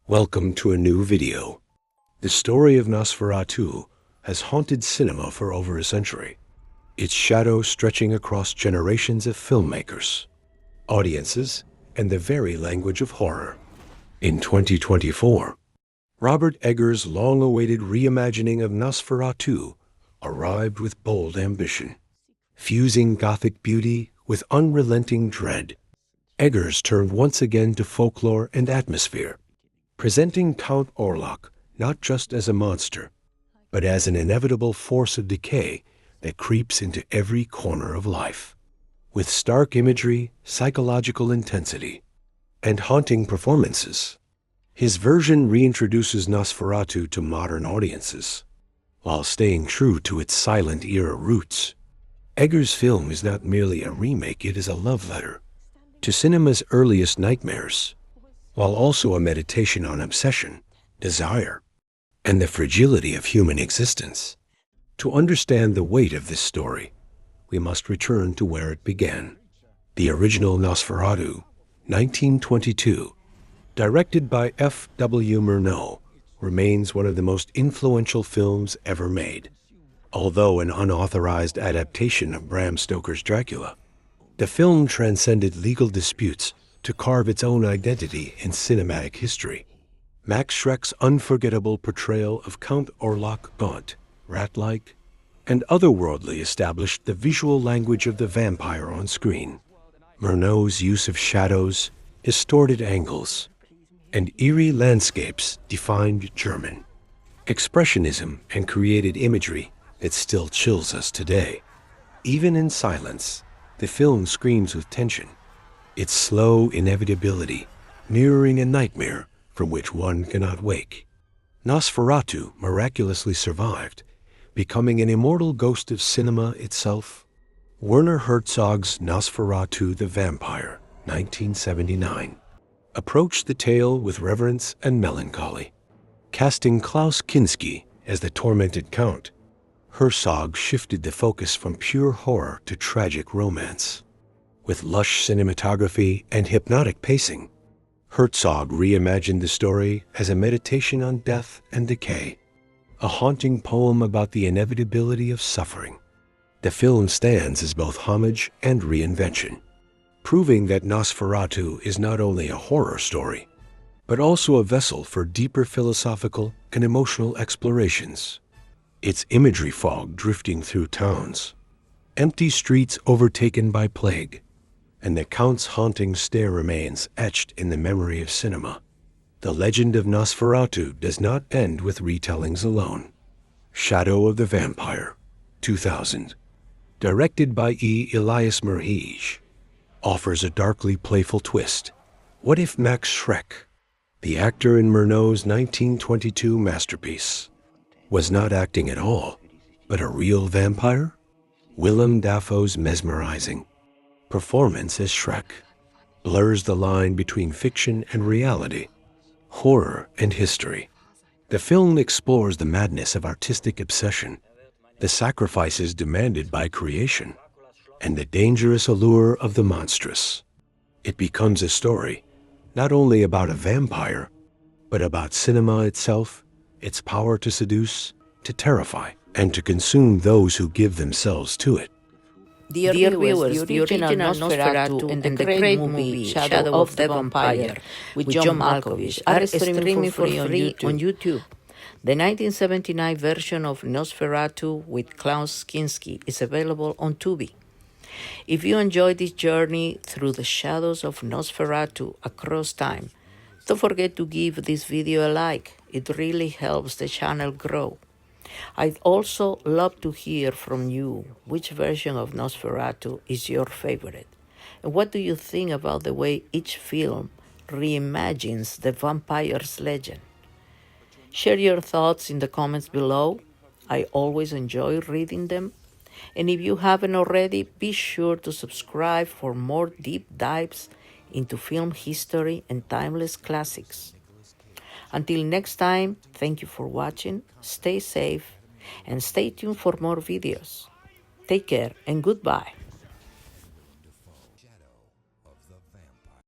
Welcome to a new video. The story of Nosferatu has haunted cinema for over a century, its shadow stretching across generations of filmmakers, audiences, and the very language of horror. In 2024, Robert Eggers' long-awaited reimagining of Nosferatu arrived with bold ambition. Fusing Gothic beauty with unrelenting dread, Eggers turned once again to folklore and atmosphere, presenting Count Orlok not just as a monster, but as an inevitable force of decay that creeps into every corner of life. With stark imagery, psychological intensity, and haunting performances, his version reintroduces Nosferatu to modern audiences, while staying true to its silent era roots. Eggers' film is not merely a remake, it is a love letter to cinema's earliest nightmares, while also a meditation on obsession, desire, and the fragility of human existence. To understand the weight of this story, we must return to where it began. The original Nosferatu, 1922, directed by F.W. Murnau, remains one of the most influential films ever made. Although an unauthorized adaptation of Bram Stoker's Dracula, the film transcended legal disputes to carve its own identity in cinematic history. Max Schreck's unforgettable portrayal of Count Orlok gaunt, rat-like, and otherworldly established the visual language of the vampire on screen. Murnau's use of shadows, distorted angles, and eerie landscapes defined German expressionism and created imagery that still chills us today. Even in silence, the film screams with tension, its slow inevitability mirroring a nightmare from which one cannot wake. Nosferatu miraculously survived, becoming an immortal ghost of cinema itself. Werner Herzog's Nosferatu the Vampire, 1979, approached the tale with reverence and melancholy. Casting Klaus Kinski as the tormented count, Herzog shifted the focus from pure horror to tragic romance. With lush cinematography and hypnotic pacing, Herzog reimagined the story as a meditation on death and decay, a haunting poem about the inevitability of suffering. The film stands as both homage and reinvention, proving that Nosferatu is not only a horror story, but also a vessel for deeper philosophical and emotional explorations. Its imagery fog drifting through towns, empty streets overtaken by plague, and the Count's haunting stare remains etched in the memory of cinema. The legend of Nosferatu does not end with retellings alone. Shadow of the Vampire, 2000, directed by E. Elias Merhige, offers a darkly playful twist. What if Max Schreck, the actor in Murnau's 1922 masterpiece, was not acting at all, but a real vampire? Willem Dafoe's mesmerizing performance as Schreck blurs the line between fiction and reality, horror and history. The film explores the madness of artistic obsession, the sacrifices demanded by creation, and the dangerous allure of the monstrous. It becomes a story not only about a vampire, but about cinema itself, its power to seduce, to terrify, and to consume those who give themselves to it. Dear viewers, the original Nosferatu and the great movie Shadow of the Vampire with John Malkovich are streaming for free on YouTube. The 1979 version of Nosferatu with Klaus Kinski is available on Tubi. If you enjoyed this journey through the shadows of Nosferatu across time, don't forget to give this video a like. It really helps the channel grow. I'd also love to hear from you which version of Nosferatu is your favorite, and what do you think about the way each film reimagines the vampire's legend. Share your thoughts in the comments below. I always enjoy reading them. And if you haven't already, be sure to subscribe for more deep dives into film history and timeless classics. Until next time, thank you for watching, stay safe, and stay tuned for more videos. Take care and goodbye.